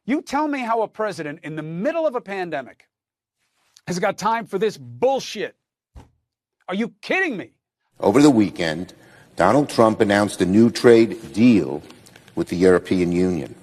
You tell me how a president in the middle of a pandemic has got time for this bullshit. Are you kidding me? Over the weekend, Donald Trump announced a new trade deal with the European Union.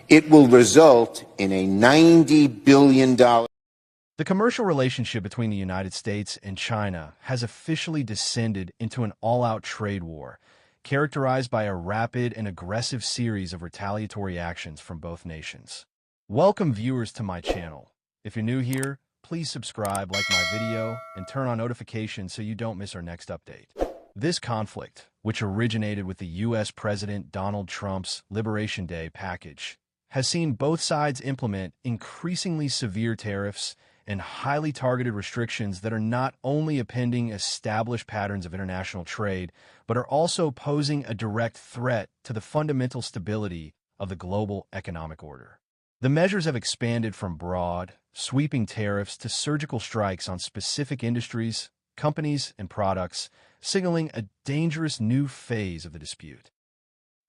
It will result in a $90 billion. The commercial relationship between the United States and China has officially descended into an all-out trade war, characterized by a rapid and aggressive series of retaliatory actions from both nations. Welcome viewers to my channel. If you're new here, please subscribe, like my video, and turn on notifications so you don't miss our next update. This conflict, which originated with the U.S. President Donald Trump's Liberation Day package, has seen both sides implement increasingly severe tariffs and highly targeted restrictions that are not only upending established patterns of international trade, but are also posing a direct threat to the fundamental stability of the global economic order. The measures have expanded from broad, sweeping tariffs to surgical strikes on specific industries, companies, and products, signaling a dangerous new phase of the dispute.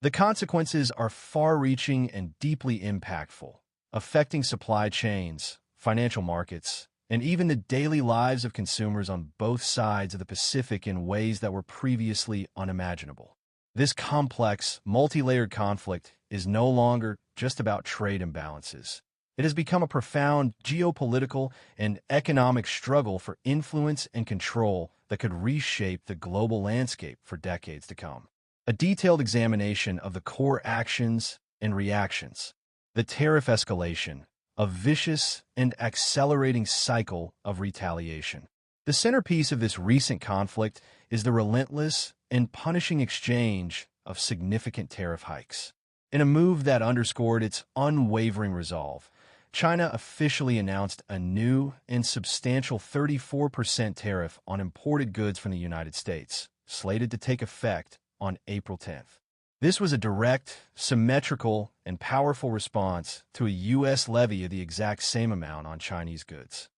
The consequences are far-reaching and deeply impactful, affecting supply chains, financial markets, and even the daily lives of consumers on both sides of the Pacific in ways that were previously unimaginable. This complex, multi-layered conflict is no longer just about trade imbalances. It has become a profound geopolitical and economic struggle for influence and control that could reshape the global landscape for decades to come. A detailed examination of the core actions and reactions, the tariff escalation, a vicious and accelerating cycle of retaliation. The centerpiece of this recent conflict is the relentless and punishing exchange of significant tariff hikes. In a move that underscored its unwavering resolve, China officially announced a new and substantial 34% tariff on imported goods from the United States, slated to take effect on April 10th. This was a direct, symmetrical, and powerful response to a U.S. levy of the exact same amount on Chinese goods.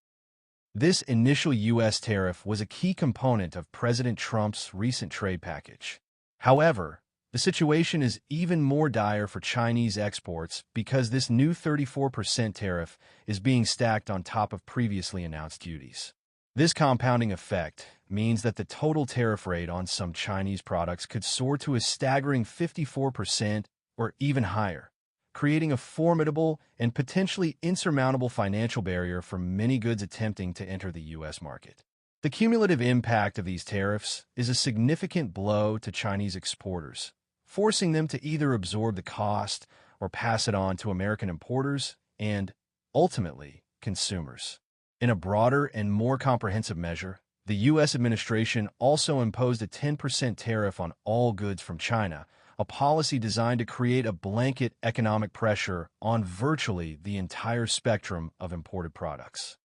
This initial U.S. tariff was a key component of President Trump's recent trade package. However, the situation is even more dire for Chinese exports because this new 34% tariff is being stacked on top of previously announced duties. This compounding effect means that the total tariff rate on some Chinese products could soar to a staggering 54% or even higher, creating a formidable and potentially insurmountable financial barrier for many goods attempting to enter the U.S. market. The cumulative impact of these tariffs is a significant blow to Chinese exporters, forcing them to either absorb the cost or pass it on to American importers and, ultimately, consumers. In a broader and more comprehensive measure, the U.S. administration also imposed a 10% tariff on all goods from China, a policy designed to create a blanket economic pressure on virtually the entire spectrum of imported products.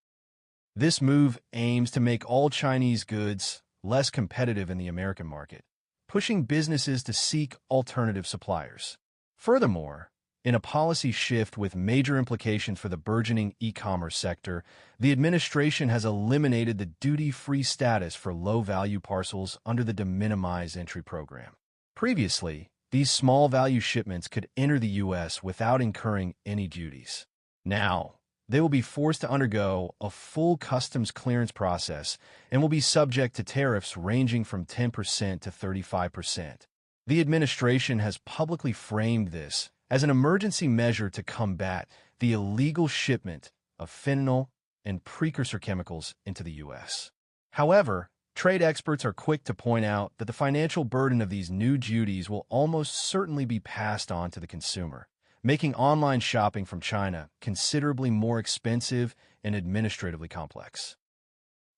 This move aims to make all Chinese goods less competitive in the American market, pushing businesses to seek alternative suppliers. Furthermore, in a policy shift with major implications for the burgeoning e-commerce sector, the administration has eliminated the duty-free status for low-value parcels under the de minimis entry program. Previously, these small-value shipments could enter the U.S. without incurring any duties. Now, they will be forced to undergo a full customs clearance process and will be subject to tariffs ranging from 10% to 35%. The administration has publicly framed this as an emergency measure to combat the illegal shipment of fentanyl and precursor chemicals into the U.S. However, trade experts are quick to point out that the financial burden of these new duties will almost certainly be passed on to the consumer, making online shopping from China considerably more expensive and administratively complex.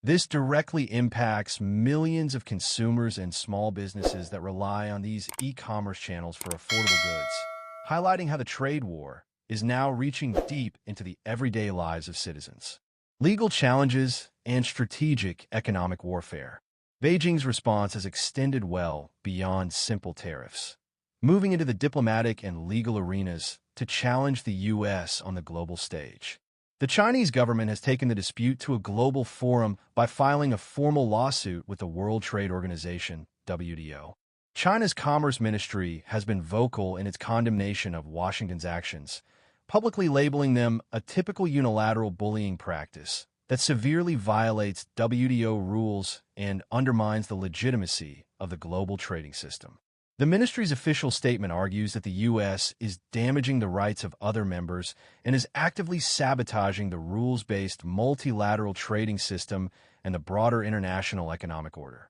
This directly impacts millions of consumers and small businesses that rely on these e-commerce channels for affordable goods, highlighting how the trade war is now reaching deep into the everyday lives of citizens. Legal challenges and strategic economic warfare. Beijing's response has extended well beyond simple tariffs, moving into the diplomatic and legal arenas to challenge the U.S. on the global stage. The Chinese government has taken the dispute to a global forum by filing a formal lawsuit with the World Trade Organization, WTO. China's Commerce Ministry has been vocal in its condemnation of Washington's actions, publicly labeling them a typical unilateral bullying practice that severely violates WTO rules and undermines the legitimacy of the global trading system. The ministry's official statement argues that the U.S. is damaging the rights of other members and is actively sabotaging the rules-based multilateral trading system and the broader international economic order.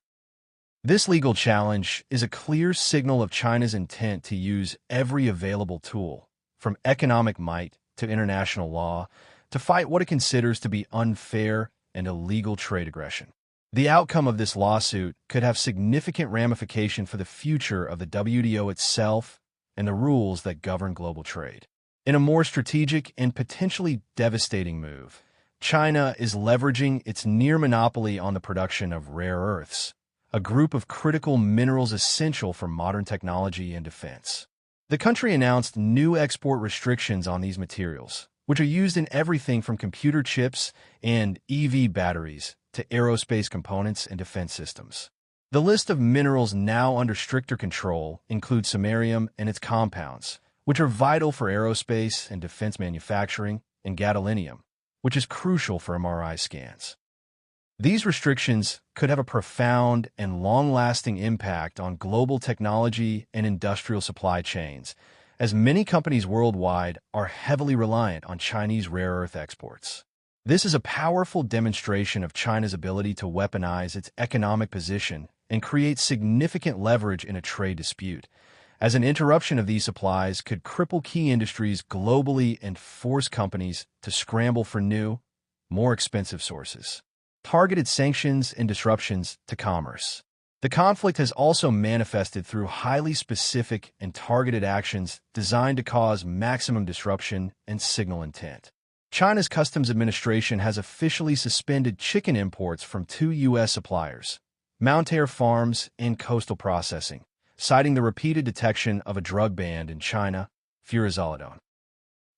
This legal challenge is a clear signal of China's intent to use every available tool, from economic might to international law, to fight what it considers to be unfair and illegal trade aggression. The outcome of this lawsuit could have significant ramifications for the future of the WTO itself and the rules that govern global trade. In a more strategic and potentially devastating move, China is leveraging its near monopoly on the production of rare earths, a group of critical minerals essential for modern technology and defense. The country announced new export restrictions on these materials, which are used in everything from computer chips and EV batteries to aerospace components and defense systems. The list of minerals now under stricter control includes samarium and its compounds, which are vital for aerospace and defense manufacturing, and gadolinium, which is crucial for MRI scans. These restrictions could have a profound and long-lasting impact on global technology and industrial supply chains, as many companies worldwide are heavily reliant on Chinese rare earth exports. This is a powerful demonstration of China's ability to weaponize its economic position and create significant leverage in a trade dispute, as an interruption of these supplies could cripple key industries globally and force companies to scramble for new, more expensive sources. Targeted sanctions and disruptions to commerce. The conflict has also manifested through highly specific and targeted actions designed to cause maximum disruption and signal intent. China's Customs Administration has officially suspended chicken imports from 2 U.S. suppliers, Mountaire Farms and Coastal Processing, citing the repeated detection of a drug ban in China, furazolidone.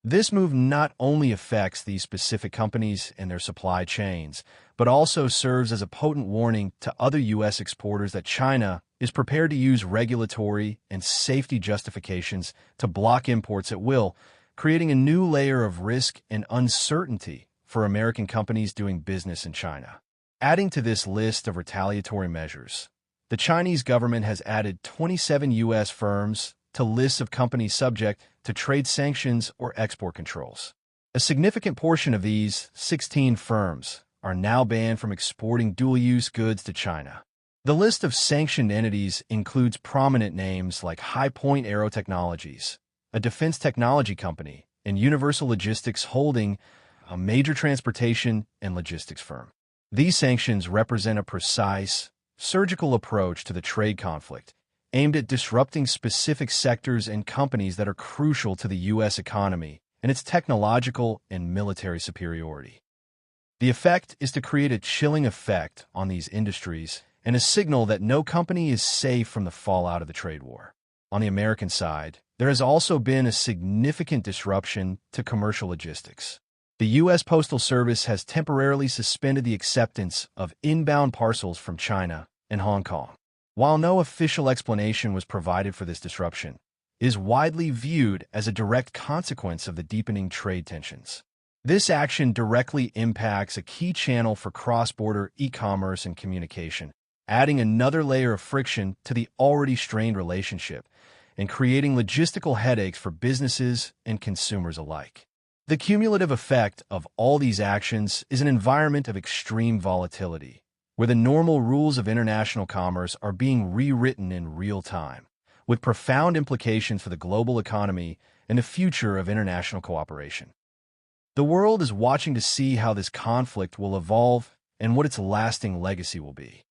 This move not only affects these specific companies and their supply chains, but also serves as a potent warning to other U.S. exporters that China is prepared to use regulatory and safety justifications to block imports at will, creating a new layer of risk and uncertainty for American companies doing business in China. Adding to this list of retaliatory measures, the Chinese government has added 27 U.S. firms to lists of companies subject to trade sanctions or export controls. A significant portion of these 16 firms are now banned from exporting dual-use goods to China. The list of sanctioned entities includes prominent names like High Point Aero Technologies, a defense technology company, and Universal Logistics Holding, a major transportation and logistics firm. These sanctions represent a precise, surgical approach to the trade conflict, aimed at disrupting specific sectors and companies that are crucial to the U.S. economy and its technological and military superiority. The effect is to create a chilling effect on these industries and a signal that no company is safe from the fallout of the trade war. On the American side, there has also been a significant disruption to commercial logistics. The U.S. Postal Service has temporarily suspended the acceptance of inbound parcels from China and Hong Kong. While no official explanation was provided for this disruption, it is widely viewed as a direct consequence of the deepening trade tensions. This action directly impacts a key channel for cross-border e-commerce and communication, adding another layer of friction to the already strained relationship and creating logistical headaches for businesses and consumers alike. The cumulative effect of all these actions is an environment of extreme volatility, where the normal rules of international commerce are being rewritten in real time, with profound implications for the global economy and the future of international cooperation. The world is watching to see how this conflict will evolve and what its lasting legacy will be.